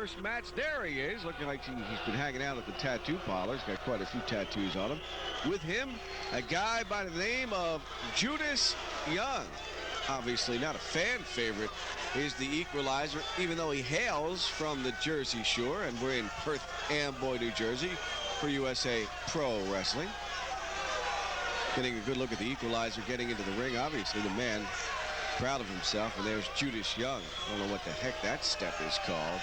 first match. There he is, looking like he's been hanging out at the tattoo parlor. He's got quite a few tattoos on him. With him, a guy by the name of Judas Young. Obviously not a fan favorite is the Equalizer, even though he hails from the Jersey Shore, and we're in Perth Amboy, New Jersey for USA Pro Wrestling. Getting a good look at the Equalizer getting into the ring. Obviously the man proud of himself, and there's Judas Young. I don't know what the heck that step is called.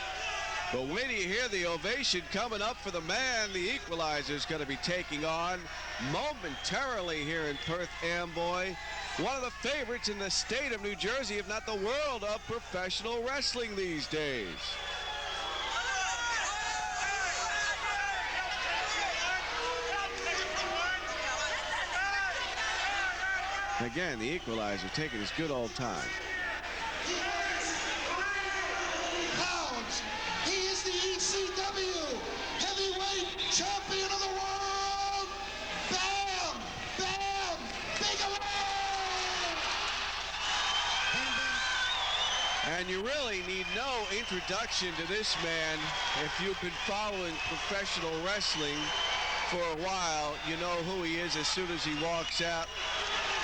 But wait till you hear the ovation coming up for the man the Equalizer is going to be taking on momentarily here in Perth Amboy. One of the favorites in the state of New Jersey, if not the world of professional wrestling these days. Again, the Equalizer taking his good old time. Pounds. He is the ECW heavyweight champion of the world, Bam Bam Bigelow. And you really need no introduction to this man. If you've been following professional wrestling for a while, you know who he is as soon as he walks out.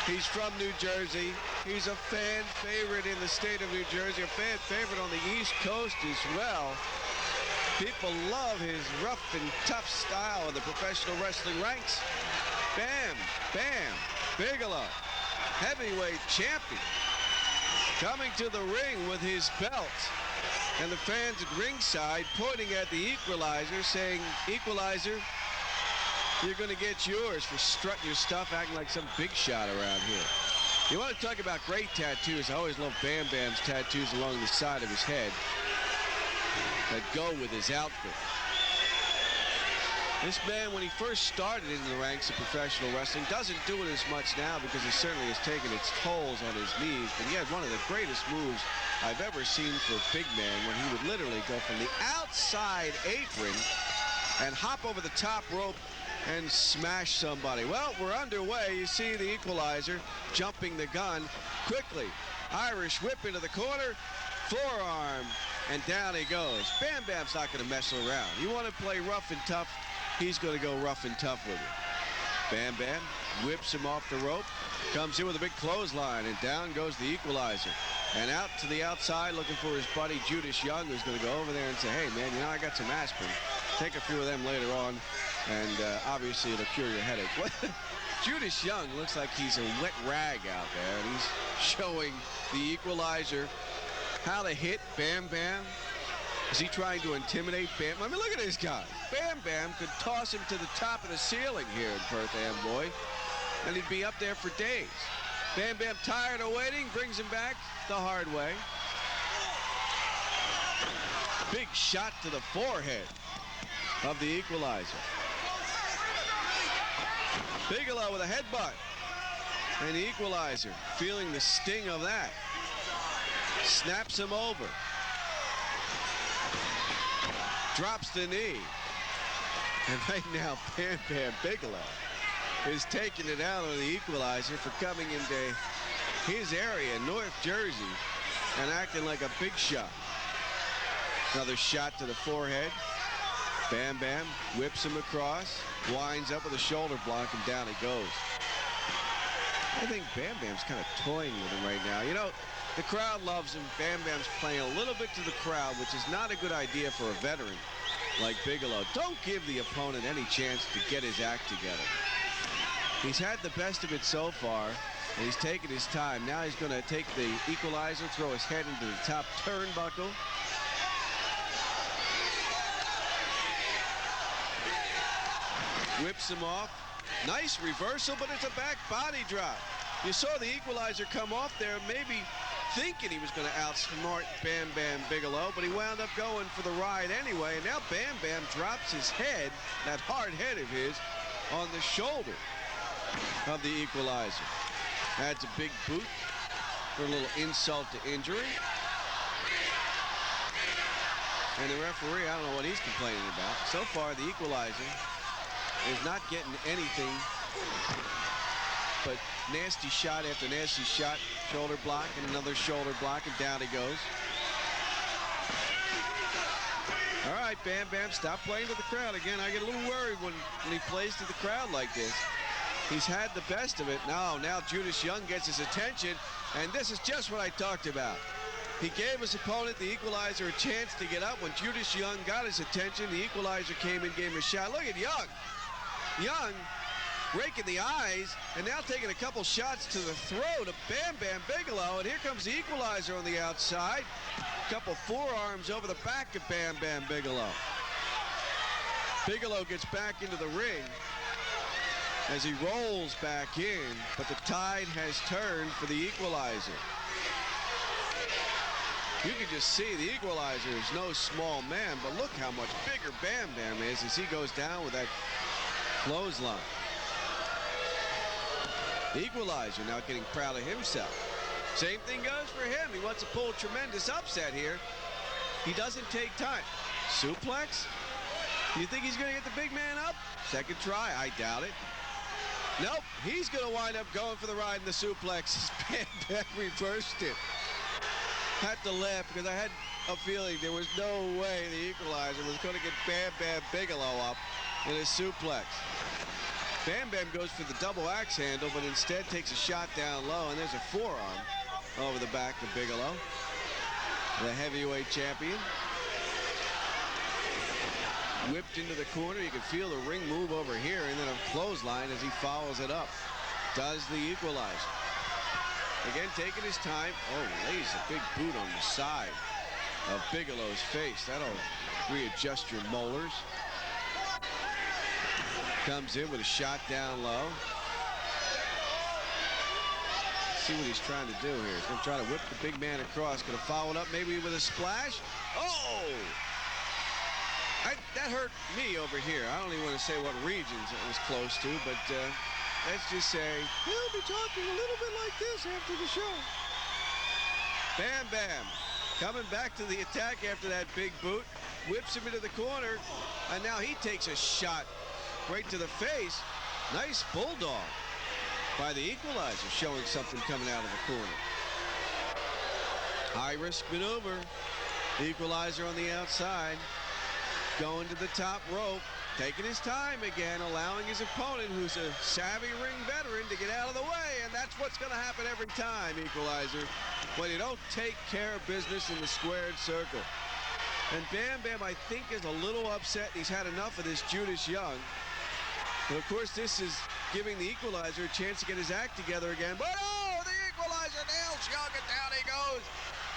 He's from New Jersey. He's a fan favorite in the state of New Jersey, a fan favorite on the East Coast as well. People love his rough and tough style in the professional wrestling ranks. Bam Bam Bigelow, heavyweight champion, coming to the ring with his belt. And the fans at ringside pointing at the Equalizer, saying, Equalizer, you're going to get yours for strutting your stuff, acting like some big shot around here. You want to talk about great tattoos? I always love Bam Bam's tattoos along the side of his head that go with his outfit. This man, when he first started in the ranks of professional wrestling, doesn't do it as much now because it certainly has taken its tolls on his knees. But he had one of the greatest moves I've ever seen for a big man, when he would literally go from the outside apron and hop over the top rope and smash somebody. Well, we're underway. You see the Equalizer jumping the gun quickly. Irish whip into the corner, forearm, and down he goes. Bam Bam's not going to mess around. You want to play rough and tough, he's going to go rough and tough with you. Bam Bam whips him off the rope, comes in with a big clothesline, and down goes the Equalizer. And out to the outside, looking for his buddy Judas Young, who's going to go over there and say, hey man, you know, I got some aspirin. Take a few of them later on, and obviously it'll cure your headache. Judas Young looks like he's a wet rag out there, and he's showing the Equalizer how to hit Bam Bam. Is he trying to intimidate Bam? I mean, look at this guy. Bam Bam could toss him to the top of the ceiling here in Perth Amboy, and he'd be up there for days. Bam Bam, tired of waiting, brings him back the hard way. Big shot to the forehead of the Equalizer. Bigelow with a headbutt, and the Equalizer, feeling the sting of that, snaps him over, drops the knee, and right now Bam Bam Bigelow is taking it out on the Equalizer for coming into his area, North Jersey, and acting like a big shot. Another shot to the forehead. Bam Bam whips him across, winds up with a shoulder block, and down he goes. I think Bam Bam's kind of toying with him right now. You know, the crowd loves him. Bam Bam's playing a little bit to the crowd, which is not a good idea for a veteran like Bigelow. Don't give the opponent any chance to get his act together. He's had the best of it so far, and he's taken his time. Now he's going to take the Equalizer, throw his head into the top turnbuckle. Whips him off. Nice reversal, but it's a back body drop. You saw the Equalizer come off there, maybe thinking he was going to outsmart Bam Bam Bigelow, but he wound up going for the ride anyway. And now Bam Bam drops his head, that hard head of his, on the shoulder of the Equalizer. Adds a big boot for a little insult to injury. And the referee, I don't know what he's complaining about. So far, the Equalizer is not getting anything but nasty shot after nasty shot. Shoulder block and another shoulder block, and down he goes. right, Bam Bam, stop playing to the crowd. Again, I get a little worried when he plays to the crowd like this. He's had the best of it. Now Judas Young gets his attention, and this is just what I talked about. He gave his opponent, the Equalizer, a chance to get up. When Judas Young got his attention, the Equalizer came and gave him a shot. Look at Young. Young raking the eyes, and now taking a couple shots to the throat of Bam Bam Bigelow. And here comes the Equalizer on the outside. A couple forearms over the back of Bam Bam Bigelow. Bigelow gets back into the ring as he rolls back in, but the tide has turned for the Equalizer. You can just see the Equalizer is no small man, but look how much bigger Bam Bam is as he goes down with that clothesline. The Equalizer now getting proud of himself. Same thing goes for him. He wants to pull a tremendous upset here. He doesn't take time. Suplex? You think he's going to get the big man up? Second try? I doubt it. Nope, he's going to wind up going for the ride in the suplex. Bam Bam reversed it. Had to laugh because I had a feeling there was no way the Equalizer was going to get Bam Bam Bigelow up in a suplex. Bam Bam goes for the double axe handle, but instead takes a shot down low, and there's a forearm over the back of Bigelow, the heavyweight champion. Whipped into the corner. You can feel the ring move over here, and then a clothesline as he follows it up. Does the Equalizer. Again, taking his time. Oh, lays a big boot on the side of Bigelow's face. That'll readjust your molars. Comes in with a shot down low. See what he's trying to do here. He's going to try to whip the big man across. Going to follow it up maybe with a splash. Oh! That hurt me over here. I don't even want to say what regions it was close to, but let's just say he'll be talking a little bit like this after the show. Bam Bam coming back to the attack after that big boot. Whips him into the corner, and now he takes a shot right to the face. Nice bulldog by the Equalizer, showing something coming out of the corner. High risk maneuver. The Equalizer on the outside. Going to the top rope, taking his time again, allowing his opponent, who's a savvy ring veteran, to get out of the way, and that's what's going to happen every time, Equalizer, when you don't take care of business in the squared circle. And Bam Bam, I think, is a little upset. He's had enough of this Judas Young. But, of course, this is giving the Equalizer a chance to get his act together again. But, oh, the Equalizer nails Young, and down he goes.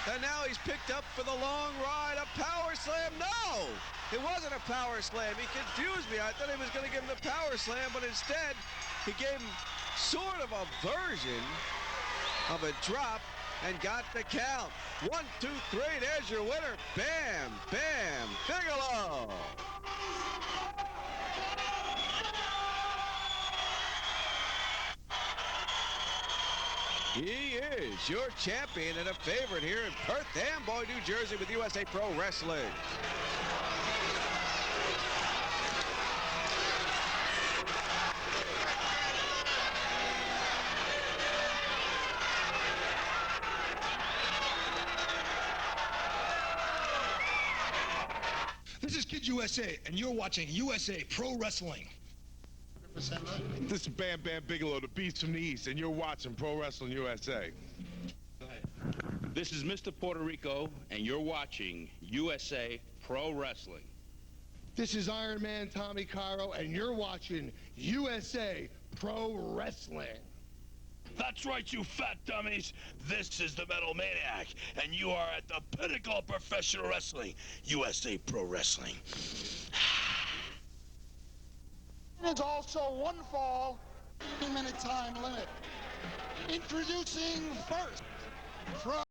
And now he's picked up for the long ride. A power slam. No! It wasn't a power slam. He confused me. I thought he was going to give him the power slam, but instead he gave him sort of a version of a drop and got the count. 1, 2, 3. There's your winner. Bam Bam Bigelow. He is your champion and a favorite here in Perth Amboy, New Jersey, with USA Pro Wrestling. This is Kid USA, and you're watching USA Pro Wrestling. This is Bam Bam Bigelow, the Beast from the East, and you're watching Pro Wrestling USA. This is Mr. Puerto Rico, and you're watching USA Pro Wrestling. This is Iron Man Tommy Cairo, and you're watching USA Pro Wrestling. That's right, you fat dummies. This is the Metal Maniac, and you are at the pinnacle of professional wrestling, USA Pro Wrestling. There's also one fall, 3-minute time limit. Introducing first from